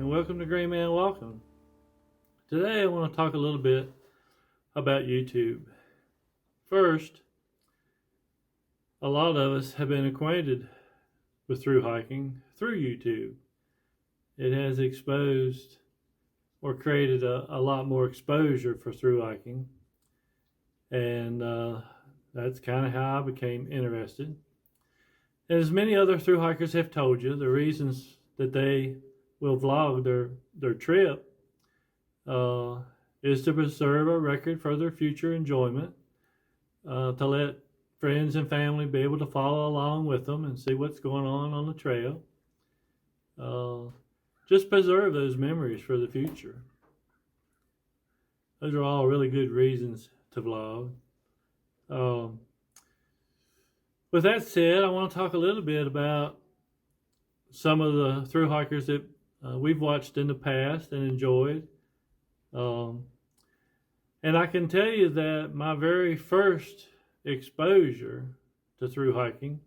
and welcome to Gray Man Walking. Today I want to talk a little bit about YouTube. First, a lot of us have been acquainted with thru hiking through YouTube. It has exposed or created a lot more exposure for thru hiking, and that's kind of how I became interested. And as many other thru hikers have told you, the reasons that they will vlog their trip is to preserve a record for their future enjoyment, to let friends and family be able to follow along with them and see what's going on the trail. Just preserve those memories for the future. Those are all really good reasons to vlog. With that said, I want to talk a little bit about some of the thru hikers that we've watched in the past and enjoyed. And I can tell you that my very first exposure to thru hiking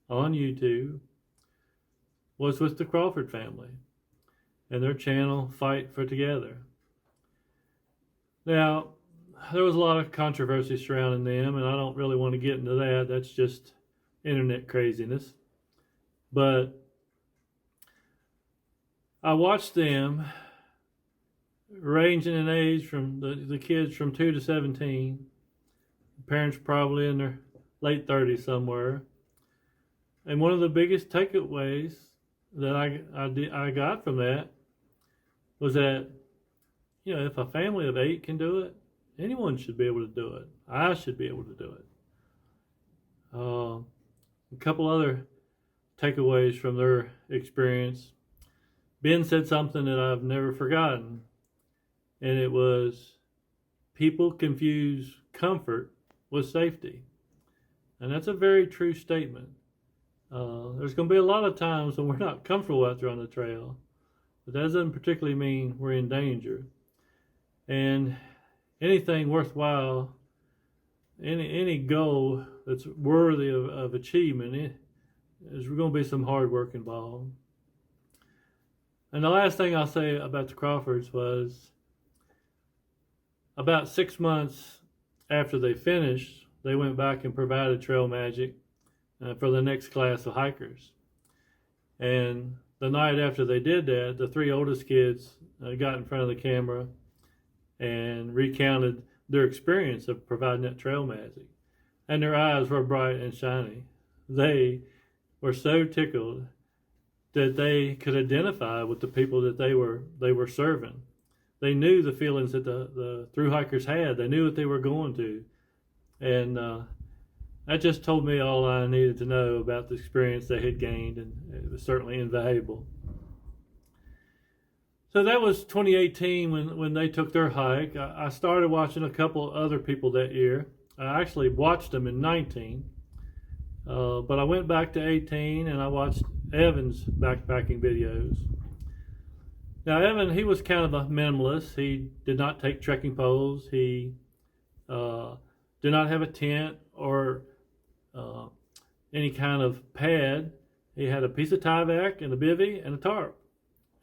on YouTube was with the Crawford family and their channel Fight for Together. Now, there was a lot of controversy surrounding them, and I don't really want to get into that. That's just internet craziness. But I watched them ranging in age from the kids from 2 to 17. Parents probably in their late 30s somewhere. And one of the biggest takeaways that I got from that was that, you know, if a family of 8 can do it, anyone should be able to do it. I should be able to do it. A couple other takeaways from their experience. Ben said something that I've never forgotten, and it was, people confuse comfort with safety. And that's a very true statement. There's going to be a lot of times when we're not comfortable out there on the trail, but that doesn't particularly mean we're in danger. And anything worthwhile, any goal that's worthy of achievement, there's going to be some hard work involved. And the last thing I'll say about the Crawfords was, about 6 months after they finished, they went back and provided trail magic for the next class of hikers. And the night after they did that, the 3 oldest kids got in front of the camera and recounted their experience of providing that trail magic. And their eyes were bright and shiny. They were so tickled that they could identify with the people that they were serving. They knew the feelings that the thru hikers had. They knew what they were going to. And that just told me all I needed to know about the experience they had gained, and it was certainly invaluable. So that was 2018 when they took their hike. I started watching a couple other people that year. I actually watched them in 19, but I went back to 18 and I watched Evan's backpacking videos. Now Evan, he was kind of a minimalist. He did not take trekking poles. He did not have a tent or any kind of pad. He had a piece of Tyvek and a bivvy and a tarp.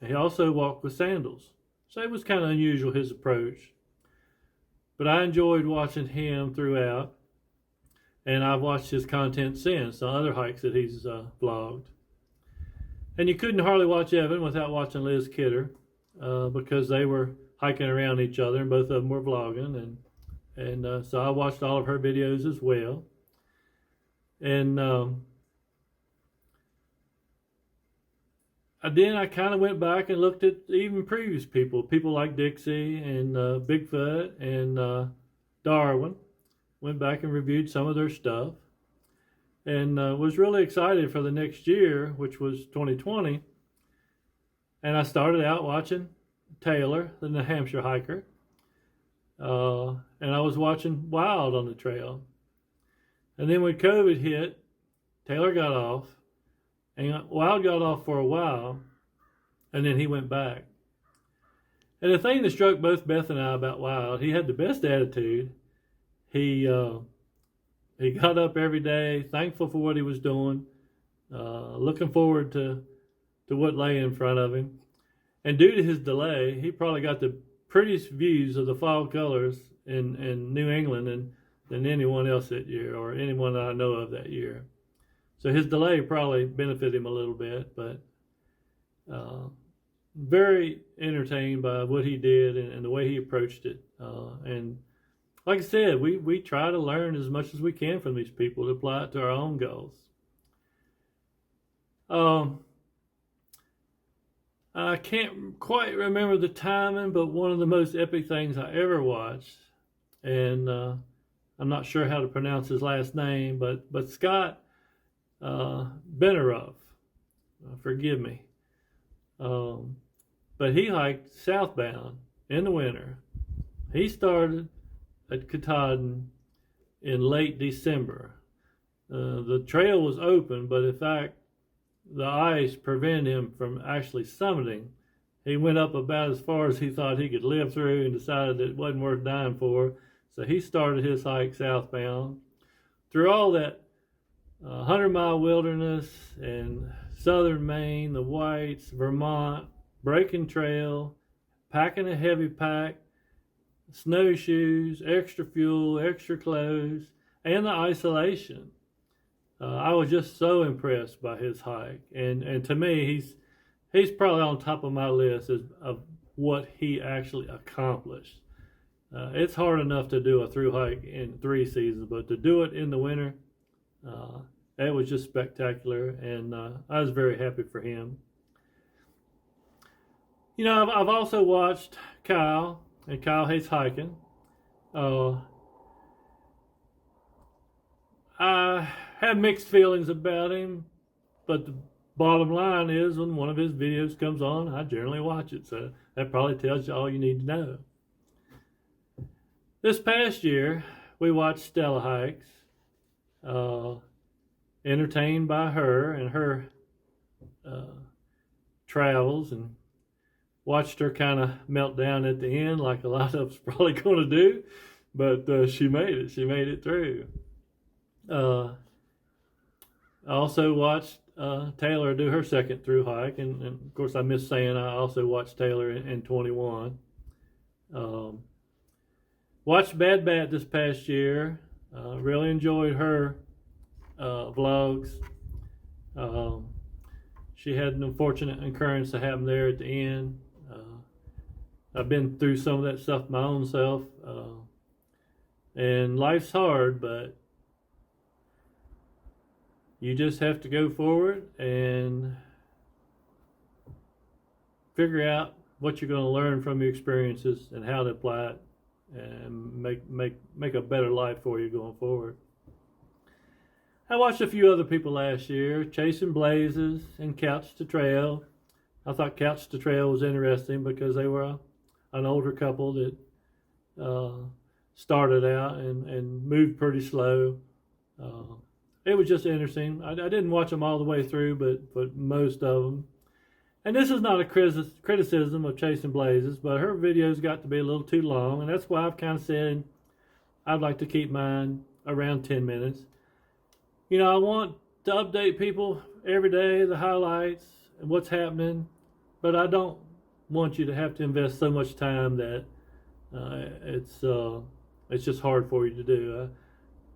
He also walked with sandals. So it was kind of unusual, his approach. But I enjoyed watching him throughout. And I've watched his content since on other hikes that he's vlogged. And you couldn't hardly watch Evan without watching Liz Kidder, because they were hiking around each other and both of them were vlogging. And so I watched all of her videos as well. And then I kind of went back and looked at even previous people like Dixie and Bigfoot and Darwin. Went back and reviewed some of their stuff, and was really excited for the next year, which was 2020. And I started out watching Taylor, the New Hampshire hiker, and I was watching Wild on the trail. And then when COVID hit, Taylor got off, and Wild got off for a while, and then he went back. And the thing that struck both Beth and I about Wild, he had the best attitude. He got up every day, thankful for what he was doing, looking forward to what lay in front of him. And due to his delay, he probably got the prettiest views of the fall colors in New England than anyone else that year, or anyone I know of that year. So his delay probably benefited him a little bit, but very entertained by what he did and the way he approached it. And like I said, we try to learn as much as we can from these people to apply it to our own goals. I can't quite remember the timing, but one of the most epic things I ever watched, and I'm not sure how to pronounce his last name, but Scott Benerov, forgive me, but he hiked southbound in the winter. He started at Katahdin in late December. The trail was open, but in fact, the ice prevented him from actually summiting. He went up about as far as he thought he could live through and decided that it wasn't worth dying for. So he started his hike southbound through all that 100-mile wilderness and southern Maine, the Whites, Vermont, breaking trail, packing a heavy pack, snowshoes, extra fuel, extra clothes, and the isolation. I was just so impressed by his hike, and to me, he's probably on top of my list of what he actually accomplished. It's hard enough to do a through hike in 3 seasons, but to do it in the winter, it was just spectacular, and I was very happy for him. You know, I've also watched Kyle, and Kyle hates hiking. I have mixed feelings about him, but the bottom line is when one of his videos comes on, I generally watch it, so that probably tells you all you need to know. This past year, we watched Stella hikes, entertained by her and her travels, and watched her kind of melt down at the end like a lot of us probably going to do, but she made it through. I also watched Taylor do her second through hike, and of course I missed saying I also watched Taylor in 21. Watched Bad Bat this past year. Really enjoyed her vlogs. She had an unfortunate occurrence that happened there at the end. I've been through some of that stuff my own self, and life's hard, but you just have to go forward and figure out what you're going to learn from your experiences and how to apply it and make a better life for you going forward. I watched a few other people last year, Chasing Blazes and Couch to Trail. I thought Couch to Trail was interesting because they were an older couple that started out and moved pretty slow. It was just interesting. I didn't watch them all the way through, but most of them. And this is not a criticism of Chasing Blazes, but her videos got to be a little too long, and that's why I've kind of said I'd like to keep mine around 10 minutes. You know, I want to update people every day, the highlights and what's happening, but I don't want you to have to invest so much time that it's just hard for you to do.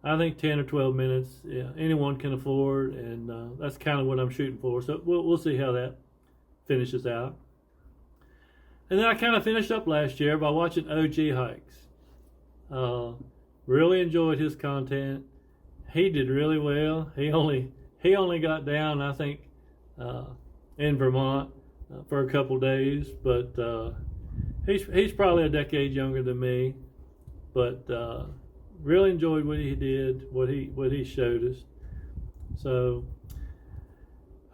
I think 10 or 12 minutes, yeah, anyone can afford, and that's kind of what I'm shooting for. So we'll see how that finishes out. And then I kind of finished up last year by watching OG hikes. Really enjoyed his content. He did really well. He only got down, I think, in Vermont for a couple days, but he's probably a decade younger than me, but really enjoyed what he did, what he showed us. So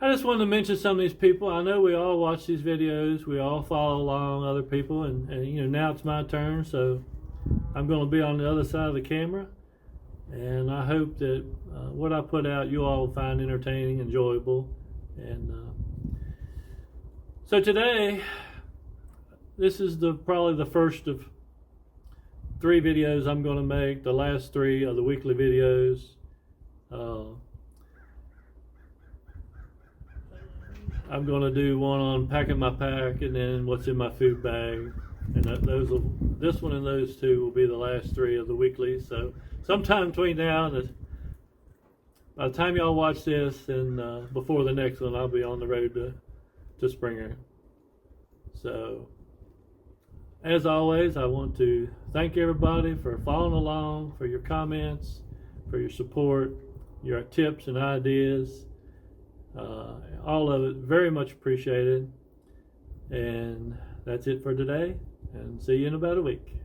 I just wanted to mention some of these people. I know we all watch these videos, we all follow along other people, and you know, now it's my turn, so I'm going to be on the other side of the camera, and I hope that what I put out you all will find entertaining, enjoyable. And so today, this is probably the first of 3 videos I'm going to make, the last 3 of the weekly videos. I'm going to do one on packing my pack and then what's in my food bag. And this one and those two will be the last 3 of the weeklies. So sometime between now and by the time y'all watch this and before the next one, I'll be on the road to Springer. So as always, I want to thank everybody for following along, for your comments, for your support, your tips and ideas. All of it very much appreciated. And that's it for today, and see you in about a week.